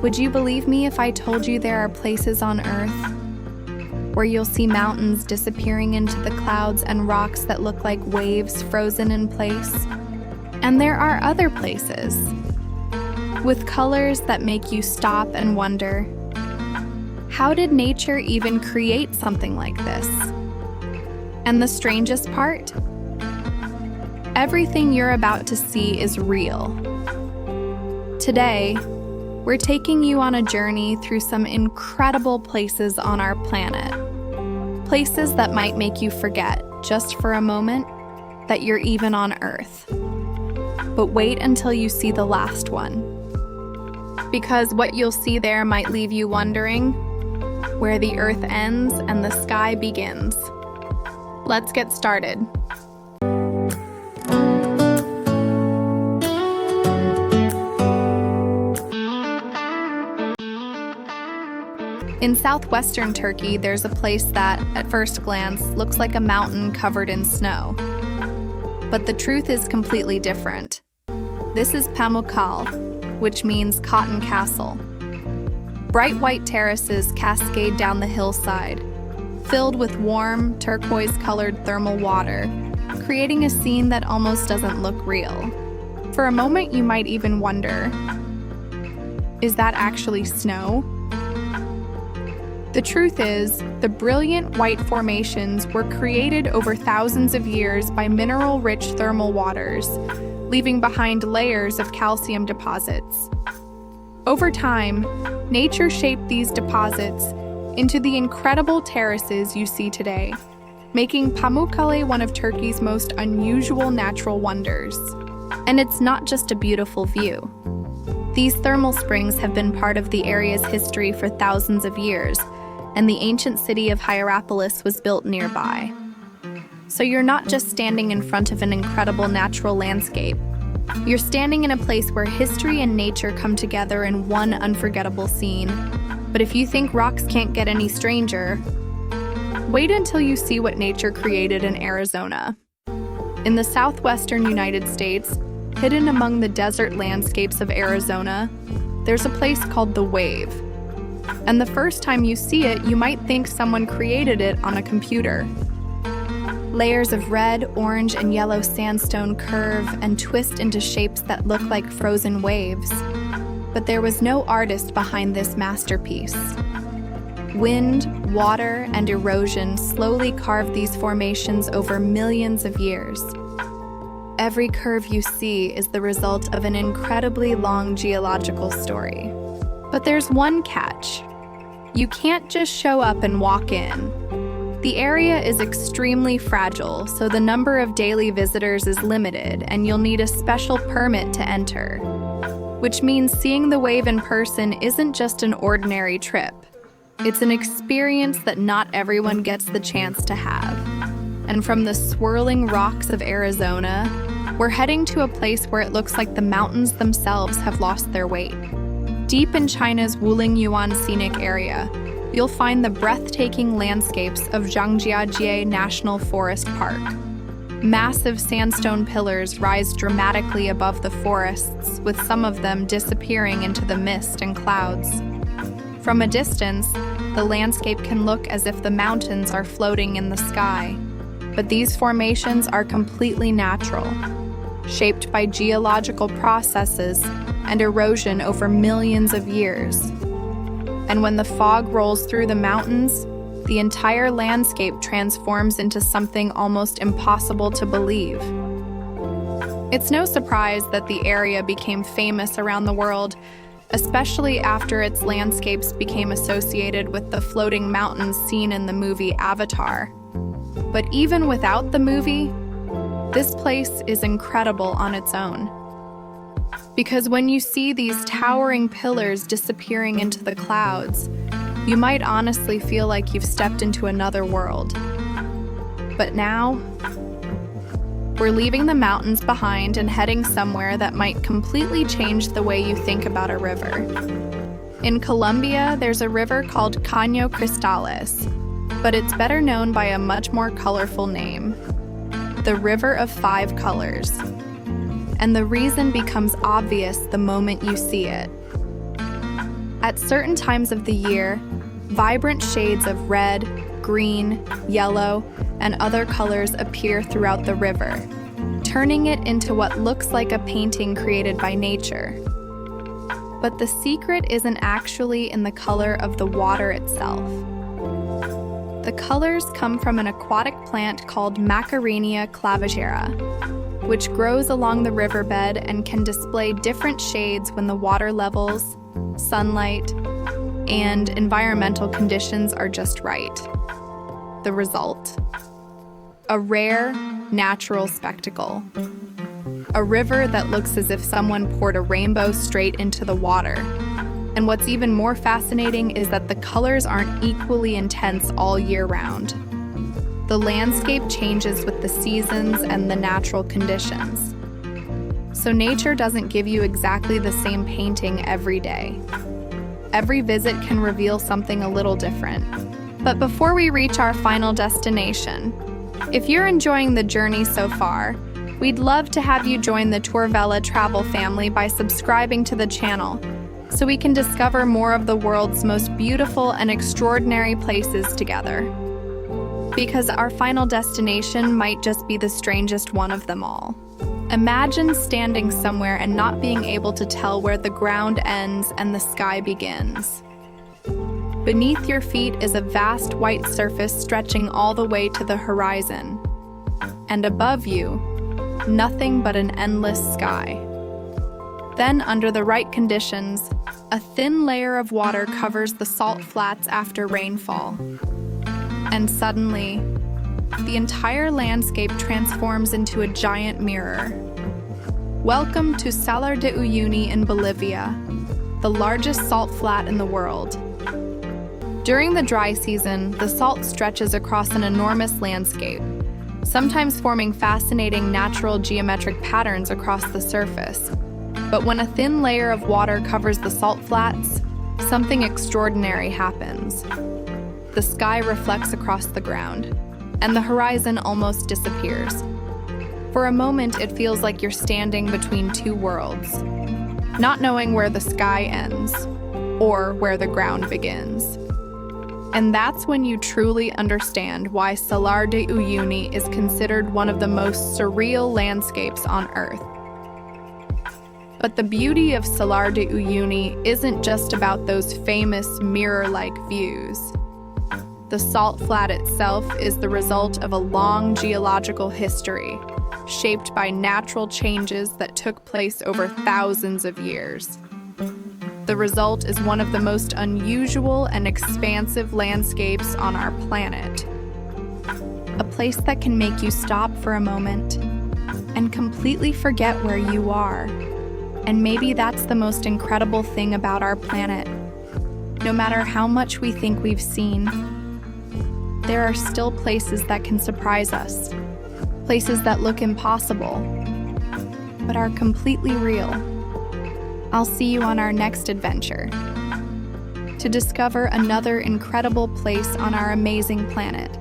Would you believe me if I told you there are places on Earth where you'll see mountains disappearing into the clouds and rocks that look like waves frozen in place? And there are other places with colors that make you stop and wonder, how did nature even create something like this? And the strangest part? Everything you're about to see is real. Today, we're taking you on a journey through some incredible places on our planet. Places that might make you forget, just for a moment, that you're even on Earth. But wait until you see the last one. Because what you'll see there might leave you wondering where the Earth ends and the sky begins. Let's get started. In southwestern Turkey, there's a place that, at first glance, looks like a mountain covered in snow. But the truth is completely different. This is Pamukkale, which means cotton castle. Bright white terraces cascade down the hillside, filled with warm, turquoise-colored thermal water, creating a scene that almost doesn't look real. For a moment, you might even wonder, is that actually snow? The truth is, the brilliant white formations were created over thousands of years by mineral-rich thermal waters, leaving behind layers of calcium deposits. Over time, nature shaped these deposits into the incredible terraces you see today, making Pamukkale one of Turkey's most unusual natural wonders. And it's not just a beautiful view. These thermal springs have been part of the area's history for thousands of years, and the ancient city of Hierapolis was built nearby. So you're not just standing in front of an incredible natural landscape. You're standing in a place where history and nature come together in one unforgettable scene. But if you think rocks can't get any stranger, wait until you see what nature created in Arizona. In the southwestern United States, hidden among the desert landscapes of Arizona, there's a place called the Wave. And the first time you see it, you might think someone created it on a computer. Layers of red, orange, and yellow sandstone curve and twist into shapes that look like frozen waves. But there was no artist behind this masterpiece. Wind, water, and erosion slowly carved these formations over millions of years. Every curve you see is the result of an incredibly long geological story. But there's one catch. You can't just show up and walk in. The area is extremely fragile, so the number of daily visitors is limited, and you'll need a special permit to enter. Which means seeing the wave in person isn't just an ordinary trip. It's an experience that not everyone gets the chance to have. And from the swirling rocks of Arizona, we're heading to a place where it looks like the mountains themselves have lost their weight. Deep in China's Wulingyuan scenic area, you'll find the breathtaking landscapes of Zhangjiajie National Forest Park. Massive sandstone pillars rise dramatically above the forests, with some of them disappearing into the mist and clouds. From a distance, the landscape can look as if the mountains are floating in the sky. But these formations are completely natural, shaped by geological processes and erosion over millions of years. And when the fog rolls through the mountains, the entire landscape transforms into something almost impossible to believe. It's no surprise that the area became famous around the world, especially after its landscapes became associated with the floating mountains seen in the movie Avatar. But even without the movie, this place is incredible on its own. Because when you see these towering pillars disappearing into the clouds, you might honestly feel like you've stepped into another world. But now, we're leaving the mountains behind and heading somewhere that might completely change the way you think about a river. In Colombia, there's a river called Caño Cristales, but it's better known by a much more colorful name, the River of Five Colors. And the reason becomes obvious the moment you see it. At certain times of the year, vibrant shades of red, green, yellow, and other colors appear throughout the river, turning it into what looks like a painting created by nature. But the secret isn't actually in the color of the water itself. The colors come from an aquatic plant called Macarenia clavigera, which grows along the riverbed and can display different shades when the water levels, sunlight, and environmental conditions are just right. The result? A rare, natural spectacle. A river that looks as if someone poured a rainbow straight into the water. And what's even more fascinating is that the colors aren't equally intense all year round. The landscape changes with the seasons and the natural conditions. So nature doesn't give you exactly the same painting every day. Every visit can reveal something a little different. But before we reach our final destination, if you're enjoying the journey so far, we'd love to have you join the Tourvella travel family by subscribing to the channel, so we can discover more of the world's most beautiful and extraordinary places together. Because our final destination might just be the strangest one of them all. Imagine standing somewhere and not being able to tell where the ground ends and the sky begins. Beneath your feet is a vast white surface stretching all the way to the horizon. And above you, nothing but an endless sky. Then, under the right conditions, a thin layer of water covers the salt flats after rainfall. And suddenly, the entire landscape transforms into a giant mirror. Welcome to Salar de Uyuni in Bolivia, the largest salt flat in the world. During the dry season, the salt stretches across an enormous landscape, sometimes forming fascinating natural geometric patterns across the surface. But when a thin layer of water covers the salt flats, something extraordinary happens. The sky reflects across the ground, and the horizon almost disappears. For a moment, it feels like you're standing between two worlds, not knowing where the sky ends or where the ground begins. And that's when you truly understand why Salar de Uyuni is considered one of the most surreal landscapes on Earth. But the beauty of Salar de Uyuni isn't just about those famous mirror-like views. The salt flat itself is the result of a long geological history, shaped by natural changes that took place over thousands of years. The result is one of the most unusual and expansive landscapes on our planet. A place that can make you stop for a moment and completely forget where you are. And maybe that's the most incredible thing about our planet. No matter how much we think we've seen, there are still places that can surprise us. Places that look impossible, but are completely real. I'll see you on our next adventure to discover another incredible place on our amazing planet.